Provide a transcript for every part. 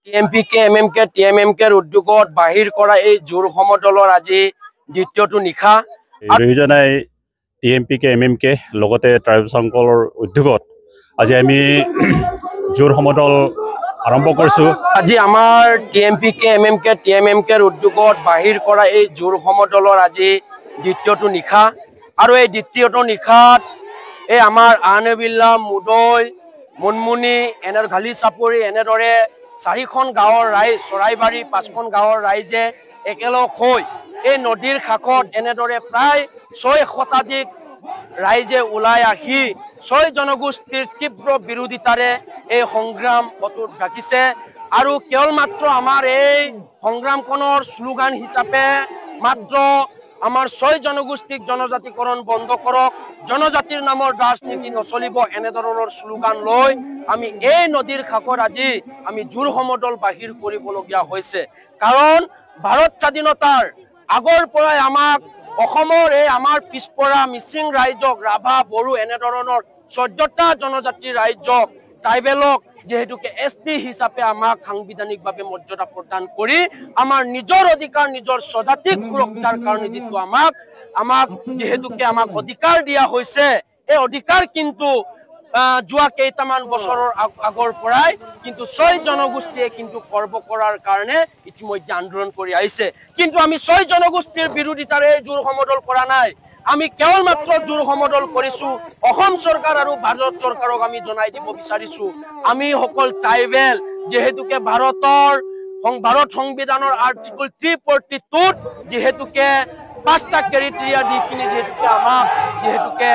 টিএমপিকে এমএমকে টিএমএমকেৰ উদ্যোগত বাহিৰ কৰা এই জোৰ সমদলৰ আজি দ্বিতীয়টো নিশা ৰিজনাই টিএমপিকে এমএমকে লগতে ট্ৰাইবেল সংকলৰ উদ্যোগত আজি আমি জোৰ সমদল আৰম্ভ কৰিছো। আজি আমাৰ টিএমপিকে এমএমকে টিএমএমকেৰ উদ্যোগত বাহিৰ কৰা এই জোৰ সমদলৰ আজি দ্বিতীয়টো নিশা আৰু এই দ্বিতীয়টো নিশাত এই আমাৰ আহনেবিল্লা মুদৈ মুনমুনি ঘালি চাপৰি এনেদৰে 4খন গাঁৱৰ ৰাইজ চৰাইবাৰী 5খন গাঁৱৰ ৰাইজে একেলগ হৈ এই নদীৰ কাষত এনেদৰে প্ৰায় 6 শতাধিক ৰাইজে ওলাই আহি 6 জনগোষ্ঠীৰ তীব্ৰ বিৰোধিতাৰে এই সংগ্ৰাম অটুট ৰাখিছে আৰু কেৱল মাত্ৰ আমাৰ এই সংগ্ৰামখনৰ স্লোগান হিচাপে মাত্ৰ আমাৰ 6 জনগোষ্ঠীক জনজাতিকৰণ বন্ধ কৰক, জনজাতিৰ নামৰ ৰাজনীতি নচলিব এনেধৰণৰ স্লোগান লৈ আমি এই নদীৰ কাষত আজি আমি জোৰ সমদল বাহিৰ কৰিবলগীয়া হৈছে। কাৰণ ভাৰত স্বাধীনতাৰ আগৰ পৰাই আমাক অসমৰ এই আমাৰ পিছপৰা মিচিং ৰাইজক ৰাভা বড়ো এনেধৰণৰ 14টা জনজাতিৰ ৰাইজক ট্ৰাইবেলক যেহেতুকে এসটি হিচাপে আমাক সাংবিধানিকভাৱে মৰ্যাদা প্ৰদান কৰি আমাৰ নিজৰ অধিকাৰ নিজৰ স্বজাতিক সুৰক্ষাৰ কাৰণে যেটো আমাক যেহেতুকে আমাক অধিকাৰ দিয়া হৈছে এই অধিকাৰ কিন্তু যোৱা কেইটামান বছৰৰ আগৰ পৰাই কিন্তু 6 জনগোষ্ঠীয়ে কিন্তু খৰ্ব কৰাৰ কাৰণে ইতিমধ্যে আন্দোলন কৰি আহিছে। কিন্তু আমি 6 জনগোষ্ঠীৰ বিৰোধিতাৰে জোৰ সমদল কৰা নাই, আমি কেৱল মাত্ৰ জোৰ সমদল কৰিছো অসম চৰকাৰ আৰু ভাৰত চৰকাৰক আমি জনাই দিব বিচাৰিছো আমি সকল ট্ৰাইবেল যেহেতুকে ভাৰত সংবিধানৰ আৰ্টিকল 342 যেহেতুকে 5টা ক্ৰাইটেৰিয়া দি কিনে যেহেতুকে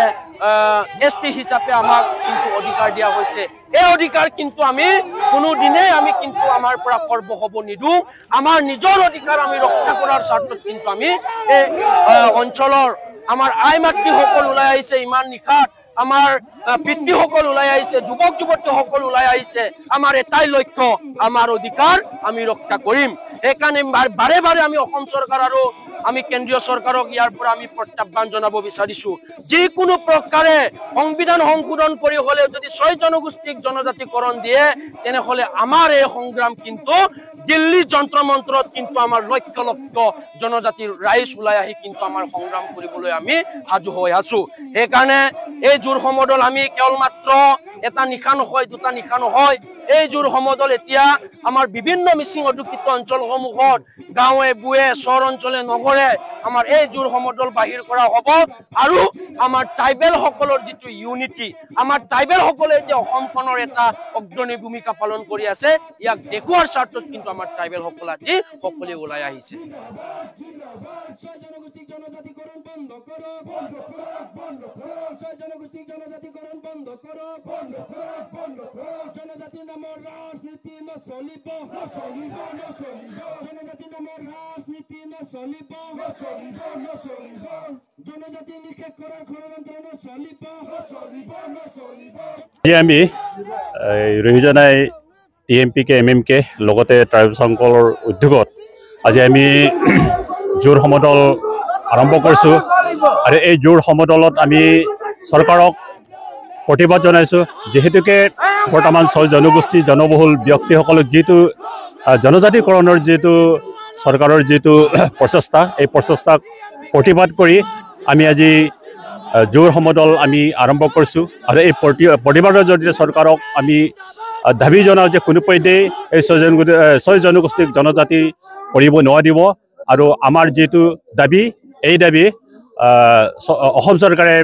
এসটি হিচাপে আমাক কিন্তু অধিকাৰ দিয়া হৈছে এই অধিকাৰ কিন্তু আমি কোনো দিনে আমি কিন্তু আমাৰ পৰা খৰ্ব হ'ব নিদু আমাৰ নিজৰ অধিকাৰ আমি ৰক্ষা কৰাৰ স্বাৰ্থত কিন্তু আমি এই অঞ্চলৰ আমাৰ আই মাতৃ সকল ওলাই আহিছে ইমান নিশাত আমাৰ পিতৃ সকল ওলাই আহিছে যুৱক যুৱতী সকল ওলাই আহিছে আমাৰ এটাই লক্ষ্য আমাৰ অধিকাৰ আমি ৰক্ষা কৰিম। এইকাৰণে বাৰে বাৰে আমি অসম চৰকাৰ আৰু আমি কেন্দ্ৰীয় চৰকাৰক ইয়াৰ পৰা আমি প্ৰত্যাহ্বান জনাব বিচাৰিছো যিকোনো প্ৰকাৰে সংবিধান সংশোধন কৰি হলে যদি 6 জনগোষ্ঠীক জনজাতিকৰণ দিয়ে তেনেহলে আমাৰ এই সংগ্ৰাম কিন্তু দিল্লী যন্ত্ৰ মন্ত্ৰত কিন্তু আমাৰ লক্ষ লক্ষ জনজাতিৰ ৰাইজ ওলাই আহি কিন্তু আমাৰ সংগ্ৰাম কৰিবলৈ আমি সাজু হৈ আছো। সেইকাৰণে এই জোৰ সমদল আমি কেৱল মাত্ৰ এটা নিশা নহয় দুটা নিশা নহয় এই জোৰ সমদল এতিয়া আমাৰ বিভিন্ন মিচিং অধ্যুষিত অঞ্চলসমূহত গাঁৱে বুৱে চহৰ অঞ্চলে নগৰে আমাৰ এই জোৰ সমদল বাহিৰ কৰা হ'ব আৰু আমাৰ ট্ৰাইবেল সকলৰ যিটো ইউনিটি আমাৰ ট্ৰাইবেল সকলে যে অসমখনৰ এটা অগ্ৰণী ভূমিকা পালন কৰি আছে ইয়াক দেখুৱাৰ স্বাৰ্থত কিন্তু আমাৰ ট্ৰাইবেল সকল আজি সকলে ওলাই আহিছে। জনজাতি নামৰ ৰাজনীতি নচলিব জনজাতি নামৰ ৰাজনীতি নচলিব জনজাতি নিষেধ কৰাৰ ষড়যন্ত্ৰ নচলিব। আমি ৰিজনাই টিএমপিকে এমএমকে লগতে ট্ৰাইবেল সংকলৰ উদ্যোগত আজি আমি জোৰ সমদল আৰম্ভ কৰিছো আৰু এই জোৰ সমদলত আমি চৰকাৰক প্ৰতিবাদ জনাইছো যেহেতুকে বৰ্তমান 6 জনগোষ্ঠী জনবহুল ব্যক্তিসকলক যিটো জনজাতিকৰণৰ যিটো চৰকাৰৰ যিটো প্ৰচেষ্টা এই প্ৰচেষ্টাক প্ৰতিবাদ কৰি আমি আজি জোৰ সমদল আমি আৰম্ভ কৰিছো আৰু এই প্ৰতিবাদৰ জৰিয়তে চৰকাৰক আমি দাবী জনাও যে কোনো পধ্যে এই 6 জনগোষ্ঠীক জনজাতি কৰিব নোৱাৰিব আৰু আমাৰ যিটো দাবী এই দাবী অসম চৰকাৰে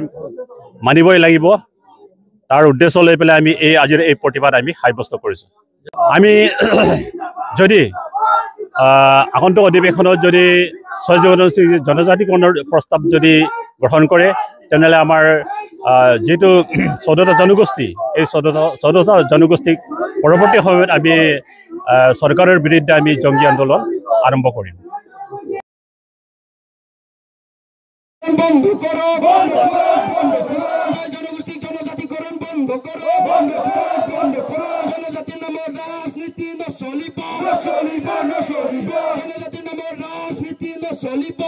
মানিবই লাগিব তাৰ উদ্দেশ্য লৈ পেলাই আমি আজিৰ এই প্ৰতিবাদ আমি সাব্যস্ত কৰিছো। আমি যদি আগন্তুক অধিৱেশনত যদি 6 জনজাতিকৰণৰ প্ৰস্তাৱ যদি গ্ৰহণ কৰে তেনেহ'লে আমাৰ যেটো 14টা জনগোষ্ঠী এই 14টা জনগোষ্ঠীক পৰৱৰ্তী সময়ত আমি চৰকাৰৰ বিৰুদ্ধে আমি জংগী আন্দোলন আৰম্ভ কৰিম। বন্ধ কৰো জনগোষ্ঠীক জনজাতিকৰণ বন্ধ কৰো জনজাতি নামৰ ৰাজনীতি নচলিব জনজাতি নামৰ ৰাজনীতি নচলিব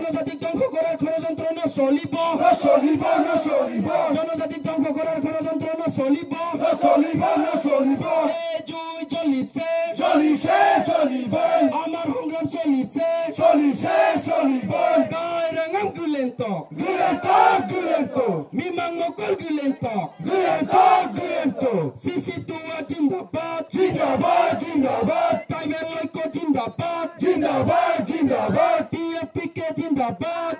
জনজাতিক ধ্বংস কৰাৰ ষড়যন্ত্ৰ নচলিব জনজাতিক ধ্বংস কৰাৰ ষড়যন্ত্ৰ নচলিব Gulento, Gulento, Mimang Mokol Gulento, Sisi Tua Jindabad, Taiwan Loiko Jindabad, PFPK Jindabad,